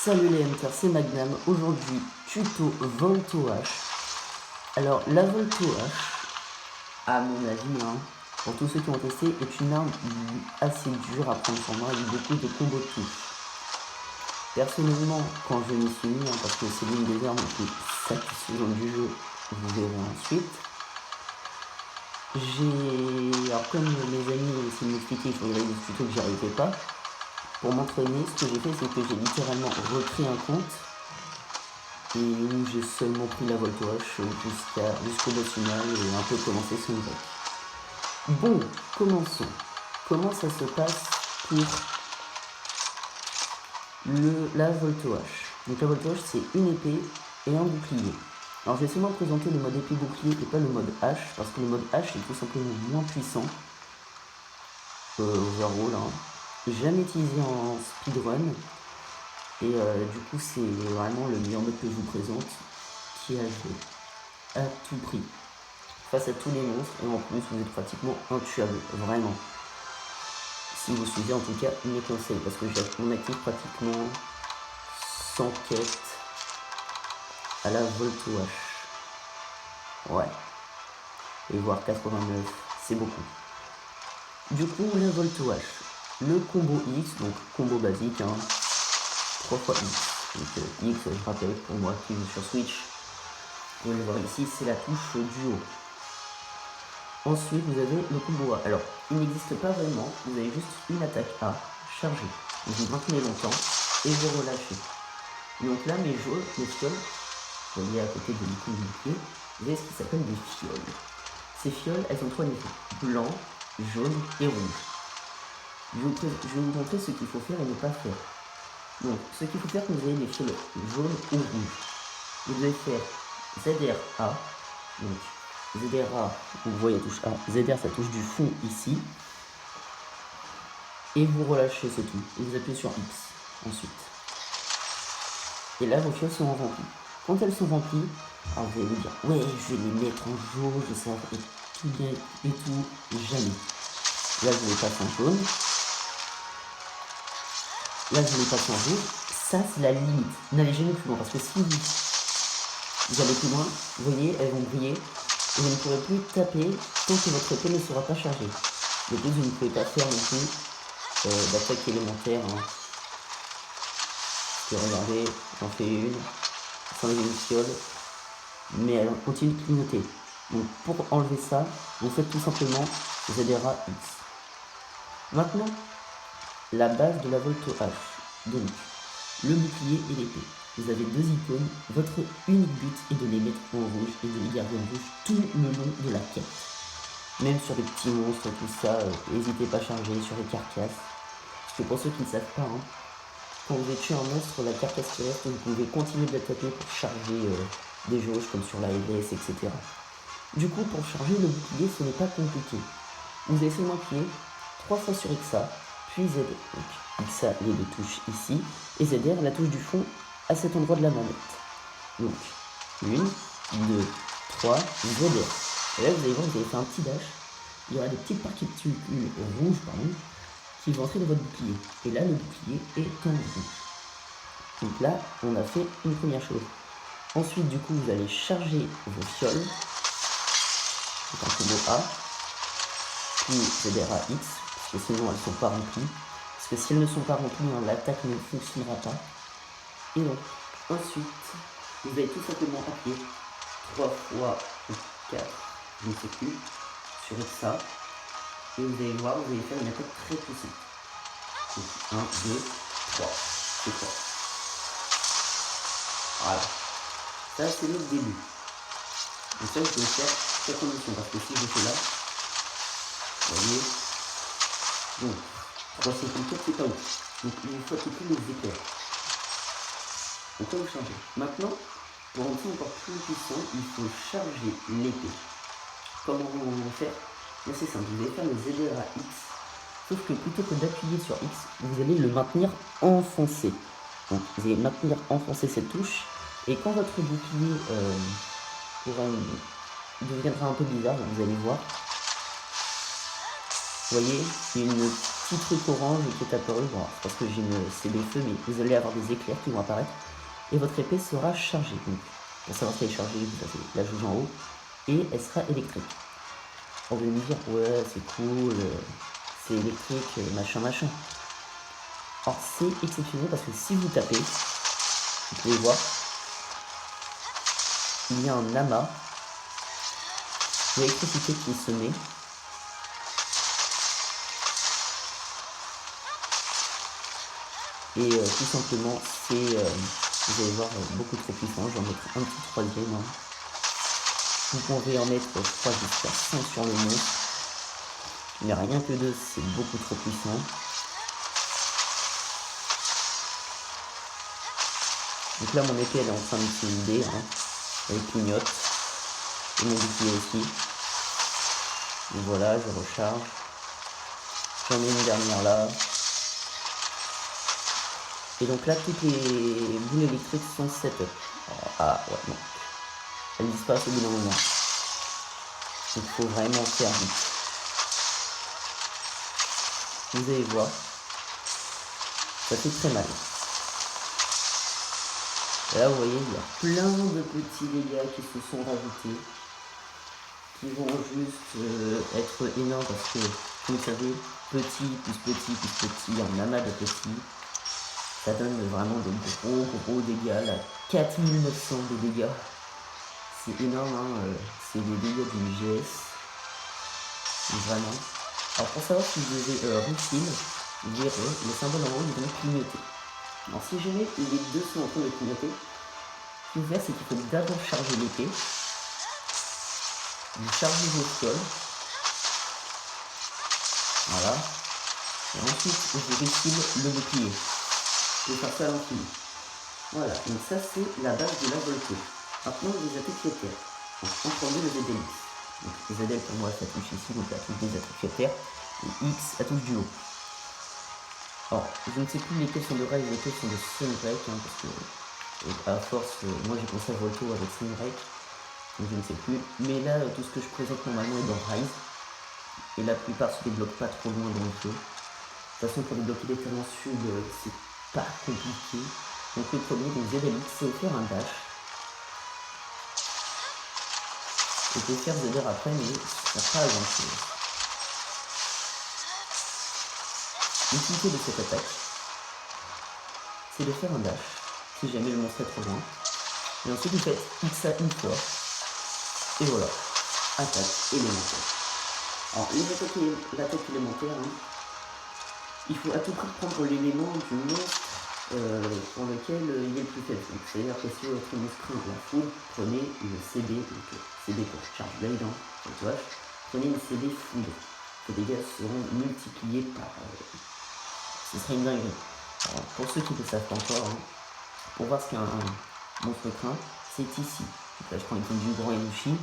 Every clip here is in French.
Salut les hunters, c'est Magnam. Aujourd'hui, tuto Volto H. Alors, la Volto H, à mon avis, pour tous ceux qui ont testé, est une arme assez dure à prendre en main avec beaucoup de combos de touches. Personnellement, quand je m'y suis mis, parce que c'est l'une des armes les plus satisfaisantes du jeu, vous verrez ensuite. Alors comme mes amis ont essayé de m'expliquer, il faudrait des tutos que j'y arrivais pas. Pour m'entraîner, ce que j'ai fait, c'est que j'ai littéralement recréé un compte et où j'ai seulement pris la Volto H jusqu'au boss final et un peu commencé son deck. Bon, commençons. Comment ça se passe pour la Volto H? Donc la Volto H, c'est une épée et un bouclier. Alors je vais seulement présenter le mode épée bouclier et pas le mode H, parce que le mode H est tout simplement moins puissant. Overall, jamais utilisé en speedrun. Et du coup, c'est vraiment le meilleur mode que je vous présente, qui a joué à tout prix, face à tous les monstres, et en plus, vous êtes pratiquement intuable, vraiment. Si vous suivez en tout cas mes conseils, parce que on active pratiquement 100 quêtes à la Volto H. Ouais. Et voire 89, c'est beaucoup. Du coup, la Volto H, le combo X, donc combo basique, 3 fois X. Donc X, je rappelle pour moi qui joue sur Switch, vous pouvez le voir ici, c'est la touche du haut. Ensuite, vous avez le combo A. Alors, il n'existe pas vraiment, vous avez juste une attaque A chargée. Vous maintenez longtemps et vous relâchez. Donc là, mes fioles, vous voyez à côté de l'icône du pied, vous avez ce qui s'appelle des fioles. Ces fioles, elles ont 3 niveaux, blanc, jaune et rouge. Je vais vous montrer ce qu'il faut faire et ne pas faire. Donc, ce qu'il faut faire quand vous avez des fioles jaunes ou rouges, vous devez faire ZRA, donc ZRA, vous voyez la touche A, ZR ça touche du fond ici, et vous relâchez, c'est tout, et vous appuyez sur X ensuite. Et là vos fioles sont remplies. Quand elles sont remplies, alors vous allez vous dire, ouais je vais les mettre en jaune, ça va être tout bien et tout, jamais. Là je les passe en jaune, là je les passe en rouge, ça c'est la limite, n'allez jamais plus loin, parce que si vous allez plus loin, vous voyez, elles vont briller, et vous ne pourrez plus taper tant que votre épée ne sera pas chargée. De plus, vous ne pouvez pas faire non plus d'attaque élémentaire. Regardez, j'en fais une, sans les une fiole, mais elle continue de clignoter. Donc pour enlever ça, vous faites tout simplement ZRA X. Maintenant, la base de la Volto H. Donc, le bouclier et l'épée. Vous avez deux icônes, votre unique but est de les mettre en rouge et de les garder en rouge tout le long de la quête. Même sur les petits monstres, tout ça, n'hésitez pas à charger sur les carcasses. Parce que pour ceux qui ne savent pas, quand vous tuez un monstre, la carcasse qui reste, vous pouvez continuer de la taper pour charger des jauges comme sur la LS, etc. Du coup, pour charger le bouclier, ce n'est pas compliqué. Vous allez seulement appuyer 3 fois sur XA, puis Z. Donc XA, les deux touches ici, et ZR, la touche du fond, à cet endroit de la manette. Donc, 1, 2, 3, ZR. Et là, vous allez voir, vous avez fait un petit dash. Il y aura des petites particules rouges, qui vont entrer dans votre bouclier. Et là, le bouclier est en rouge. Donc là, on a fait une première chose. Ensuite, du coup, vous allez charger vos fioles. C'est un combo A. Puis ZRA X, parce que sinon elles ne sont pas remplies. Parce que si elles ne sont pas remplies, l'attaque ne fonctionnera pas. Et donc, ensuite, vous allez tout simplement appuyer 3 fois ou 4, je ne sais plus, sur ça. Et vous allez voir, vous allez faire une attaque très poussée. Donc 1, 2, 3. C'est 3. Voilà. Ça, c'est le début. Donc ça, je dois faire cette condition. Parce que si je fais là, vous voyez, donc 354, c'est pas ouf. Donc il faut appliquer les éclairs. Donc là, vous changez. Maintenant, pour rendre ça encore plus puissant, il faut charger l'épée. Comment on va faire? C'est simple, vous allez faire le ZRA X, sauf que plutôt que d'appuyer sur X, vous allez le maintenir enfoncé. Donc vous allez maintenir enfoncé cette touche, et quand votre bouclier deviendra un peu bizarre, vous allez voir, vous voyez, une petit truc orange qui est apparu. Bon, c'est parce que j'ai une CB feu, mais vous allez avoir des éclairs qui vont apparaître. Et votre épée sera chargée. Donc, pour savoir si elle est chargée, vous avez la jauge en haut. Et elle sera électrique. Alors, vous allez me dire, ouais, c'est cool, c'est électrique, machin, machin. Alors, c'est exceptionnel parce que si vous tapez, vous pouvez voir, il y a un amas d'électricité qui est semé. Et tout simplement, c'est, vous allez voir, beaucoup trop puissant. Je vais en mettre un petit troisième. Hein. Vous pouvez en mettre 3 jusqu'à 5 sur le monstre. Mais rien que 2, c'est beaucoup trop puissant. Donc là, mon épée, elle est en train de se vider. Hein. Elle clignote. Et mon bouclier aussi. Et voilà, je recharge. J'en ai une dernière là. Et donc là, toutes les boules électriques sont setup. Ah ouais, non. Elles disparaissent au bout d'un moment. Donc il faut vraiment faire vite. Vous allez voir. Ça fait très mal. Et là, vous voyez, il y a plein de petits dégâts qui se sont rajoutés. Qui vont juste être énormes parce que, comme vous savez, petit plus petit plus petit, en amas de petits. Ça donne vraiment de gros dégâts, là, 4900 de dégâts. C'est énorme, hein, c'est des dégâts du GS. Vraiment. Alors pour savoir si vous devez refill, vous verrez le symbole en haut, il va clignoter. Alors si jamais les deux sont en train de clignoter, ce qu'il faut faire, c'est qu'il faut d'abord charger l'épée. Vous chargez vos fioles. Voilà. Et ensuite, vous refill le bouclier. Et faire ça à l'infini. Voilà, donc ça c'est la base de la Volto. Maintenant les attaques terre. Donc en premier le ZDX. Donc les ZL pour moi ça touche ici, donc la touche des attaques terre. Et X ça touche du haut. Alors je ne sais plus lesquels sont de Rise et lesquels sont de Sunbreak, hein, parce que à force, moi j'ai pensé à Volto avec Sunbreak. Donc je ne sais plus. Mais là tout ce que je présente normalement est dans Rise. Et la plupart se débloquent pas trop loin dans le jeu. De toute façon pour débloquer les talents sud, c'est pas compliqué. Donc le premier, donc ZLX, c'est faire un dash. Et peut faire ZR après, mais ça sert pas à grand chose. L'utilité de cette attaque, c'est de faire un dash, si jamais le monstre est trop loin. Et ensuite vous faites X à une fois. Et voilà, attaque élémentaire. Alors l'attaque élémentaire, hein, il faut à tout prix prendre l'élément du monstre pour lequel il est le plus faible. C'est-à-dire que si votre monstre craint la foudre, prenez une CD, donc CD pour Charge Blade, hein, prenez une CD foudre. Les dégâts seront multipliés par... ce serait une dinguerie. Alors, pour ceux qui ne le savent pas encore, hein, pour voir ce qu'un monstre craint, c'est ici. Donc là je prends l'exemple du grand Inushi.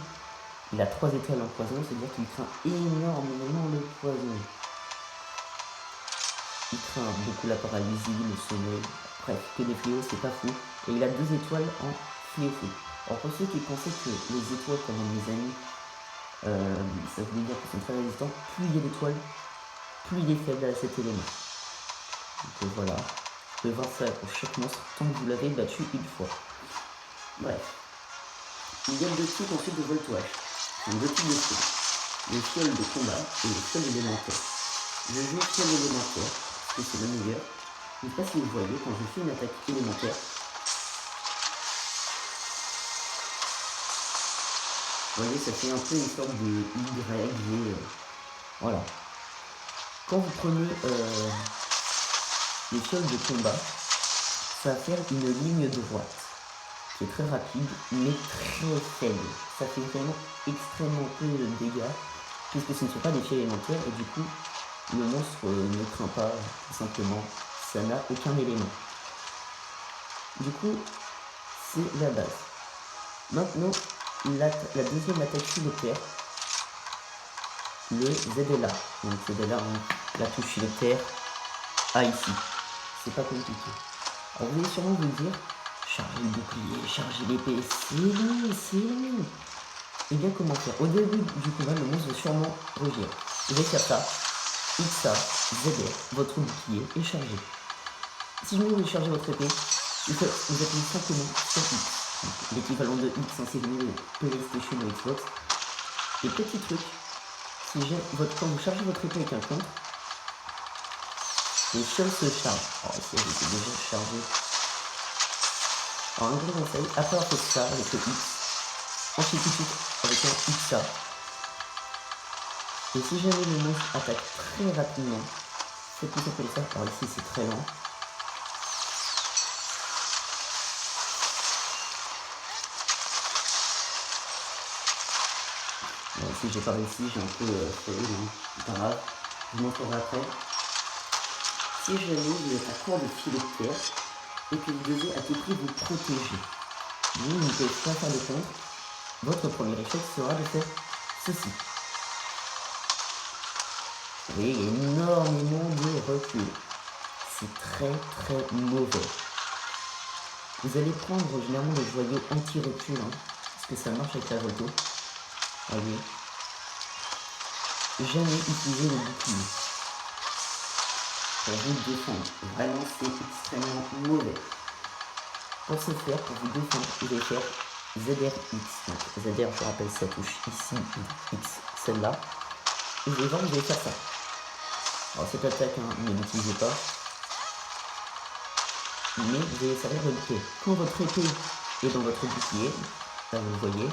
Il a 3 étoiles en poison, c'est-à-dire qu'il craint énormément le poison. Il craint beaucoup la paralysie, le sommeil, bref, que des fléaux, c'est pas fou. Et il a 2 étoiles en fléau fou. Alors pour ceux qui pensaient que les étoiles, comme mes amis, ça voulait dire qu'ils sont très résistants, plus il y a d'étoiles, plus il est faible à cet élément. Donc voilà, vous pouvez voir ça pour chaque monstre tant que vous l'avez battu une fois. Bref. Il y a 2 types ensuite de voltage. Donc 2 types de fioles. Les fioles de combat et les fioles élémentaires. Je joue fiole élémentaire. Que c'est le meilleur. Je ne sais pas si vous voyez, quand je fais une attaque élémentaire, vous voyez, ça fait un peu une sorte de Y, G, voilà. Quand vous prenez les fioles de combat, ça va faire une ligne droite, qui est très rapide, mais très faible. Ça fait vraiment extrêmement peu de dégâts, puisque ce ne sont pas des fioles élémentaires, et du coup, le monstre ne craint pas, tout simplement, ça n'a aucun élément. Du coup, c'est la base. Maintenant, la deuxième attaque sur le terre, le ZLA. Donc ZLA, la touche sur le terre, A ici. C'est pas compliqué. Alors vous allez sûrement vous dire, charger le bouclier, charger l'épée, c'est long, c'est long. Et bien comment faire? Au début du combat, le monstre va sûrement rougir. Vous allez faire ça. XA, ZR, votre bouclier est chargé. Si je veux charger votre épée, vous appuyez simplement sur X, l'équivalent de X en série de PlayStation ou Xbox. Et petit truc, quand vous chargez votre épée avec un compte, les fioles se chargent. Alors ici elle était déjà chargée. Alors un gros conseil, après avoir fait ça avec le X, ensuite tout de suite avec un XA. Et si jamais le monstre attaque très rapidement, faites tout ça comme ça. Alors ici c'est très lent. Bon, ici j'ai pas réussi, j'ai un peu fait, c'est pas grave, je vous montrerai après. Si jamais vous êtes à court de filet de terre et que vous devez à tout prix vous protéger, vous ne pouvez pas faire de contre, votre premier réflexe sera de faire ceci. Vous voyez, il y a énormément de recul. C'est très mauvais. Vous allez prendre généralement des joyaux anti-recul, parce que ça marche avec la Volto. Voyez. Jamais utiliser le bouclier pour vous défendre. Vraiment, c'est extrêmement mauvais. Pour ce faire, pour vous défendre, vous allez faire ZRX. Donc ZR, je rappelle, ça touche ici, X, celle-là. Et vous allez voir, vous allez faire ça. Alors cette attaque, ne l'utilisez pas. Mais vous allez servir de bouclier. Quand votre épée est dans votre bouclier, là vous le voyez,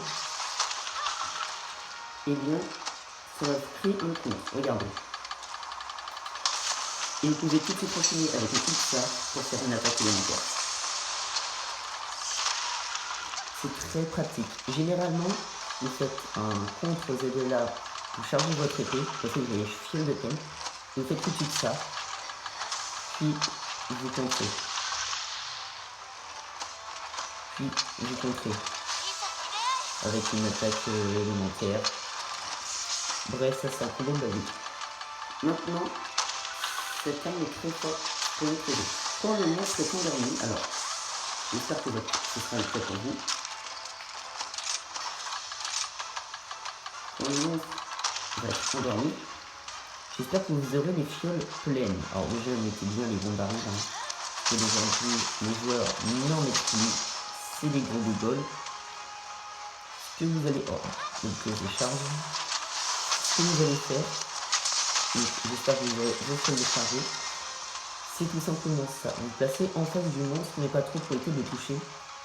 et bien, ça va créer un compte. Regardez. Et vous pouvez tout de suite continuer avec le XA pour faire une attaque élémentaire. C'est très pratique. Généralement, vous faites un contre ZLA, vous chargez votre épée, vous faites les fils de thème, vous faites tout de suite ça, puis vous contrez. Puis vous contrez. Avec une attaque élémentaire. Bref, ça c'est un combo basique. Maintenant, cette arme est très forte pour notre jeu. Quand le monstre est endormi, alors, j'espère que ce sera le cas pour vous. Quand le monstre va être endormi, j'espère que vous aurez les fioles pleines. Alors déjà, mettez bien les bombardiers. Et aujourd'hui, les joueurs n'en mettent plus. C'est des gros boules. Ce que vous allez... Oh, le piège de charge. Ce que vous allez faire, j'espère que vous aurez vos fioles déchargées, c'est tout simplement ça. Vous placez en face du monstre, mais pas trop pour éviter de le toucher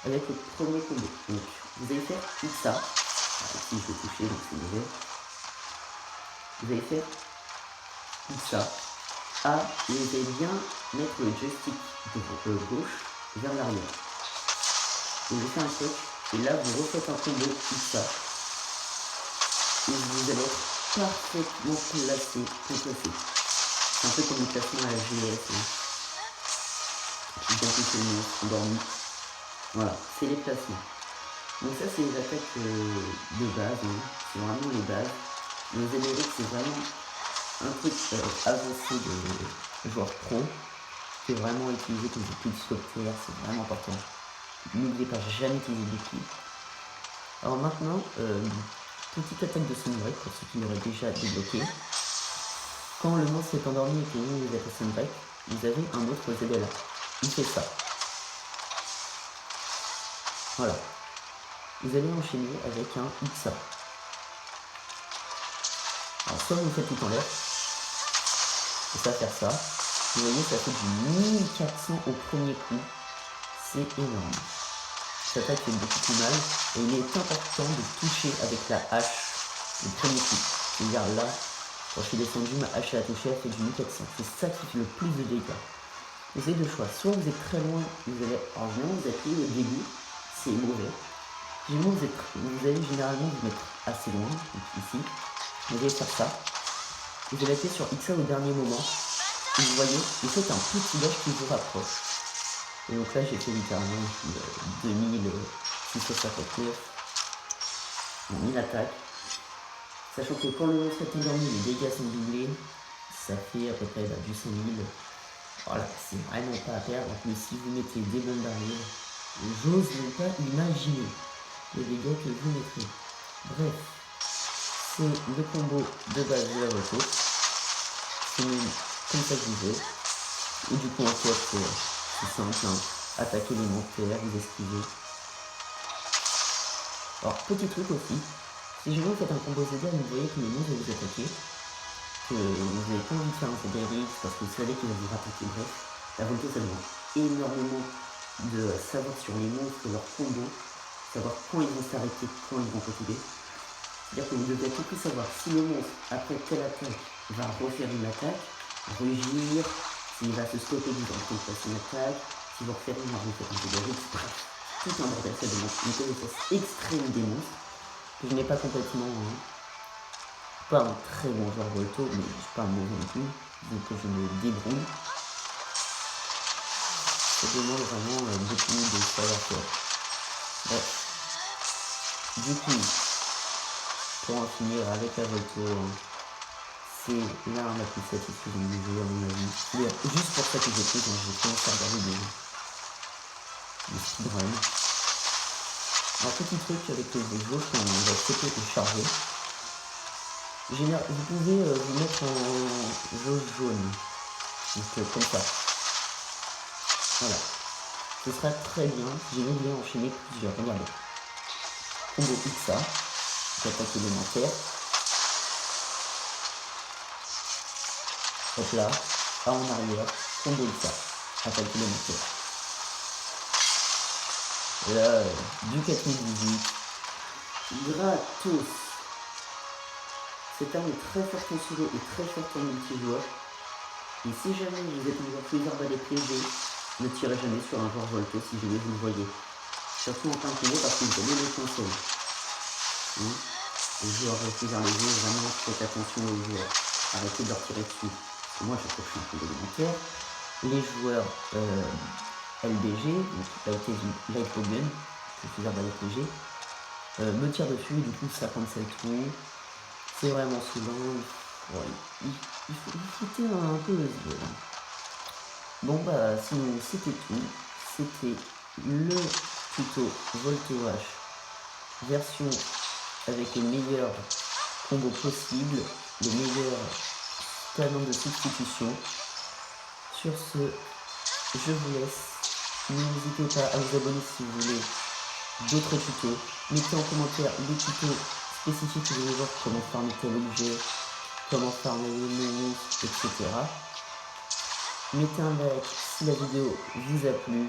avec le premier combo. Donc, vous allez faire ça. Alors, ici, je vais toucher, donc c'est mauvais. Vous allez faire ça. A, et vous allez bien mettre le joystick de gauche vers l'arrière. Vous allez faire un choc, et là, vous refaites un combo ça. Et vous allez être parfaitement placé pour placer. C'est un peu comme le placement à la GS. Identifier le monstre endormi. Voilà, c'est les placements. Donc ça c'est les attaques de base, c'est vraiment les bases. Le ZRX c'est vraiment un truc avancé de joueur pro, qui est vraiment utilisé comme des pulses sculptures, c'est vraiment important. N'oubliez pas jamais utiliser des boucliers. Alors maintenant, petite attaque de Sunbreak pour ceux qui l'auraient déjà débloqué. Quand le monstre est endormi et que vous êtes à Sunbreak, vous avez un autre ZLA. Il fait ça. Voilà. Vous allez enchaîner avec un XA. Alors soit vous faites tout en l'air, et ça va faire ça. Vous voyez, ça fait du 1400 au premier coup. C'est énorme. Cette attaque fait beaucoup plus mal, et il est important de toucher avec la hache le premier coup. C'est-à-dire là, quand je suis descendu, ma hache a touché, elle fait du 1400. C'est ça qui fait le plus de dégâts. Vous avez deux choix. Soit vous êtes très loin, vous allez, alors généralement vous appuyez le début, c'est mauvais. Généralement vous allez généralement vous mettre assez loin, donc ici. Vous allez faire ça. Vous allez appuyer sur XA au dernier moment. Et vous voyez, vous faites un petit dash qui vous rapproche. Et donc là j'ai fait littéralement 2659 en 1000 attaques. Sachant que quand le monstre est endormi, les dégâts sont doublés. Ça fait à peu près du 100 000. Voilà, c'est vraiment pas à perdre, mais si vous mettez des bombes d'arrière, j'ose même pas imaginer les dégâts que vous mettrez. Bref, c'est le combo de base de la Volto. c'est même comme ça que je vais. Et du coup en fait c'est simple, hein. Attaque élémentaire, vous esquivez. Alors petit truc aussi, si jamais vous faites un combo ZD, vous voyez que le monstre va vous attaquer, que vous n'avez pas envie de faire un ZDRX parce que vous savez qu'il va vous rattaquer, bref, la volonté ça demande énormément de savoir sur les monstres, leur combo, savoir quand ils vont s'arrêter, quand ils vont continuer. C'est-à-dire que vous devez à tout prix savoir si le monstre, après telle attaque, va refaire une attaque, rugir, s'il va se stopper du temps de passer une attaque, s'il va refaire une arme, un ZDRX, bref, tout un bordel, ça demande une connaissance extrême des monstres, que je n'ai pas complètement, hein, pas un très bon joueur Volto, mais je suis pas un mauvais non plus, donc je me débrouille. Ça demande vraiment beaucoup de savoir-faire. Bref. Du coup, pour en finir avec la Volto, c'est l'arme la plus satisfaisante du jeu à mon avis. D'ailleurs, juste pour ça que j'ai pris quand j'ai commencé à regarder des speedruns. Un petit truc avec les jeux quand on va accepter de charger. Vous pouvez vous mettre en jauge jaune. Donc comme ça. Voilà. Ce sera très bien si jamais vous voulez enchaîner plusieurs. Regardez. Combo XA. Attaque élémentaire. Hop là. A en arrière. Combo XA. Attaque élémentaire. Et là, du 4018. Gratos. Cette arme est très forte en solo et très forte en multijoueur. Et si jamais vous êtes un joueur plus arbalé PG, ne tirez jamais sur un joueur Volto si jamais vous le voyez. Surtout en plein combo parce que vous avez les consoles. Les joueurs plus arbalés, vraiment faites attention aux joueurs. Arrêtez de leur tirer dessus. Parce que moi je trouve que je suis un peu élémentaire. Les joueurs LBG, donc Light Bogan, plus arbalé PG, me tirent dessus, du coup ça cancel tout. C'est vraiment souvent. Ouais, il faut un peu le jeu. Bon bah sinon c'était tout. C'était le tuto Volto H version avec les meilleurs combos possibles, les meilleurs talents de substitution. Sur ce, je vous laisse. N'hésitez pas à vous abonner si vous voulez d'autres tutos. Mettez en commentaire les tutos spécifiques que vous voulez voir, comment farmer tel objet, comment farmer les monstres, etc. Mettez un like si la vidéo vous a plu.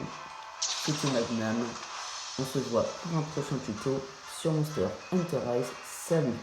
C'était Magnam. On se voit pour un prochain tuto sur Monster Hunter Rise. Salut!